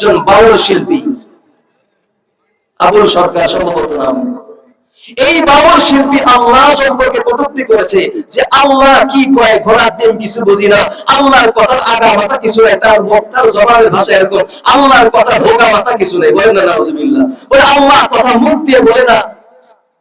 একজন বাউল শিল্পী, আবুল সরকার সম্ভবত নাম। এই বাউল শিল্পী আল্লাহ সম্পর্কে কটূক্তি করেছে যে আল্লাহ কি কয় ঘোড়ার ডিম কিছু বুঝি না, আল্লাহর কথার আগা মাথা কিছু নাই, তার বক্তার জবানের ভাষা এরকম, আল্লাহর কথা হোগা মাথা কিছু নেই। বলেন না নাউজুবিল্লাহ? বলে আল্লাহ কথা মুখ দিয়ে বলে না,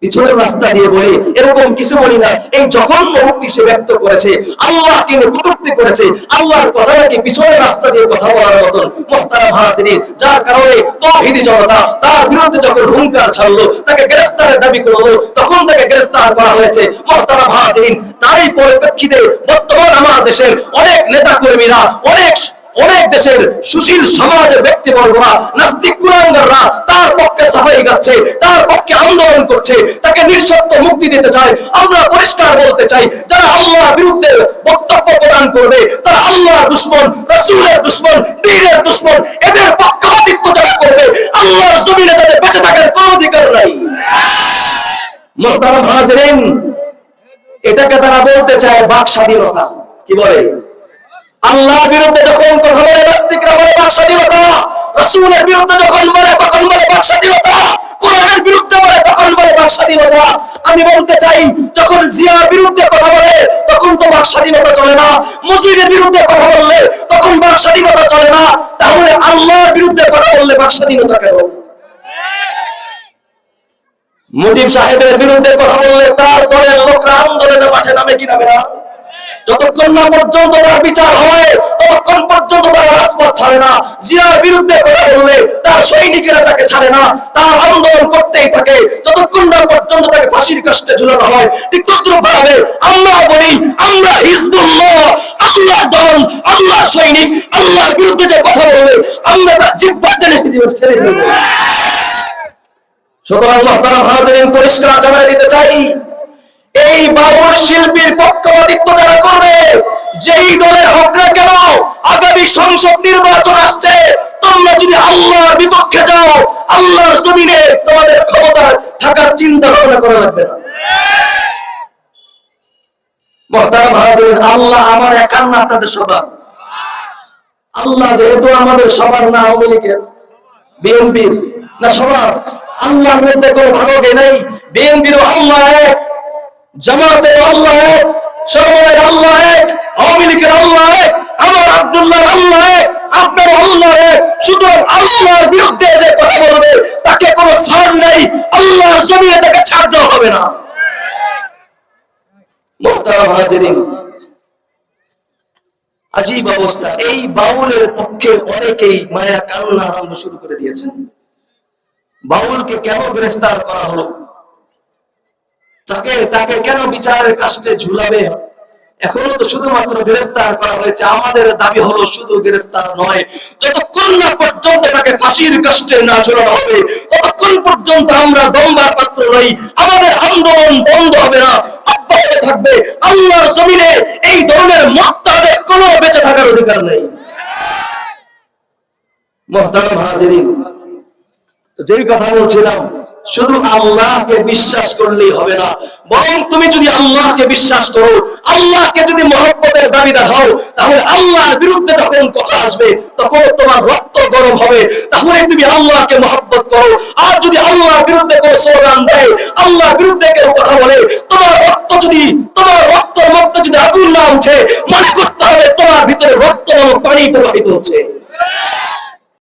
পিছনের রাস্তা দিয়ে বলে, এরকম কিছু বলি না। এই জঘন্য উক্তি সে ব্যক্ত করেছে, আল্লাহকে নিয়ে কটূক্তি করেছে, আল্লাহর কথা নাকি পিছনের রাস্তা দিয়ে কথা বলার মতন। মুহতারাম হাজিরিন, যার কারণে তাওহীদি জনতা তার বিরুদ্ধে যখন হুঙ্কার ছাড়লো, তাকে গ্রেফতারের দাবি করলো, তখন তাকে গ্রেফতার করা হয়েছে। মুহতারাম হাজিরিন, তারই পরিপ্রেক্ষিতে বর্তমান আমার দেশের অনেক নেতা কর্মীরা, অনেক দেশের সুশীল সমাজের ব্যক্তিবর্গরা, নাস্তিক কুলাঙ্গাররা তার পক্ষে সাফাই গাচ্ছে, তার পক্ষে আন্দোলন করছে, তাকে নিঃশর্ত মুক্তি দিতে চায়। আমরা পরিষ্কার বলতে চাই, যারা আল্লাহর বিরুদ্ধে বক্তব্য প্রদান করবে তারা আল্লাহর দুশমন, রাসূলের দুশমন, দ্বীনের দুশমন। এদের পক্ষপাতিত্ব যারা করবে আল্লাহর জমিনে তাদের বেঁচে থাকার কোনো অধিকার নাই। মুহতারাম হাজিরিন, এটাকে তারা বলতে চায় বাক স্বাধীনতা। কি বলে? আল্লাহর বিরুদ্ধে যখন কথা বলে নাস্তিকরা বলে বাক স্বাধীনতা, রাসূলের বিরুদ্ধে যখন বলে তখন বলে বাক স্বাধীনতা, কোরআনের বিরুদ্ধে বলে তখন বলে বাক স্বাধীনতা। আমি বলতে চাই, যখন জিয়ার বিরুদ্ধে কথা বলে তখন তো বাক স্বাধীনতা চলে না, মুজিবের বিরুদ্ধে কথা বললে তখন বাক স্বাধীনতা চলে না, তাহলে আল্লাহর বিরুদ্ধে কথা বললে বাক স্বাধীনতা কেন? মুজিব সাহেবের বিরুদ্ধে কথা বললে তার দলের লোকরা আন্দোলনে মাঠে নামে কি নামে না? যতক্ষণ না পর্যন্ত তার বিচার হয় ততক্ষণ পর্যন্ত তারা রাজপথ ছাড়ে না। জিয়ার বিরুদ্ধে কথা বললে তার সৈনিকেরা তাকে ছাড়ে না, তার আন্দোলন করতেই থাকে যতক্ষণ না পর্যন্ত তাকে ফাঁসির কাস্টে ঝুলানো হয়। ঠিক তদ্রুপভাবে আমরা বলি, আমরা হিজবুল্লাহ, আল্লাহর দল, আল্লাহর সৈনিক। আল্লাহর বিরুদ্ধে যে কথা বলবে আমরা তার জিহ্বা টেনে ছেড়ে দেব। সুতরাং মুহতারাম হাজিরিন, পরিষ্কার জানাই দিতে চাই, এই বাউল শিল্পীর পক্ষপাতিত্ব যারা করবে, যেই দলের হোক না কেন, আগামী সংসদ নির্বাচন আসছে, তোমরা যদি আল্লাহর বিপক্ষে যাও, আল্লাহর জমিনে তোমাদের ক্ষমতা থাকার চিন্তা ভাবনা করা লাগবে না। মুহতারাম হাজিরিন, আল্লাহ আমার একার না, আপনাদের সবার। আল্লাহ যেহেতু আমাদের সবার না, আওয়ামী লীগের, বিএনপির না, সবার। আল্লাহর মধ্যে কোনো ভাগে নেই। বিএনপিরও আল্লাহ এক, জামাতের আল্লাহ এক, সর্বদাই আল্লাহ এক, আওয়ামী লীগের আল্লাহ এক, আমার আব্দুল্লাহ আল্লাহ এক, আপনার আল্লাহ এক। সুতরাং আল্লাহর বিরুদ্ধে যে কথা বলবে তাকে কোনো ছাড় নেই, আল্লাহর জমিনে তাকে ছাড় দেওয়া হবে না। মুহতারাম হাজিরিন, আজীব অবস্থা। এই বাউলের পক্ষে অনেকেই মায়া কান্না আরম্ভ শুরু করে দিয়েছেন। বাউলকে কেন গ্রেফতার করা হলো, তাকে কেন বিচারের কাস্টে ঝুলাবে? এখনো তো শুধুমাত্র গ্রেফতার করা হয়েছে। আমাদের দাবি হলো শুধু গ্রেফতার নয়, যতক্ষণ না পর্যন্ত তাকে ফাঁসির কাস্টে না ঝুলানো হবে ততক্ষণ পর্যন্ত আমরা দমবার পাত্র নই। আমাদের আন্দোলন বন্ধ হবে না, অব্যাহত থাকবে। আল্লাহর জমিনে এই ধরনের মুরতাদের কোনো বেঁচে থাকার অধিকার নেই। মুহতারাম হাজিরিন, যেই কথা বলছিলাম, শুধু আল্লাহকে বিশ্বাস করলেই হবে না, বরং তুমি যদি আল্লাহকে বিশ্বাস করো, আল্লাহকে যদি মহব্বতের দাবিদার হও, তাহলে আল্লাহর বিরুদ্ধে যখন কথা আসবে তখন তোমার রক্ত গরম হবে। তাহলে তুমি আল্লাহকে মহব্বত করো। আর যদি আল্লাহর বিরুদ্ধে কোনো স্লোগান দেয়, আল্লাহর বিরুদ্ধে কেউ কথা বলে, তোমার রক্তের মধ্যে যদি আগুন না উঠে, মনে করতে হবে তোমার ভিতরে রক্ত নামক পানি প্রবাহিত হচ্ছে।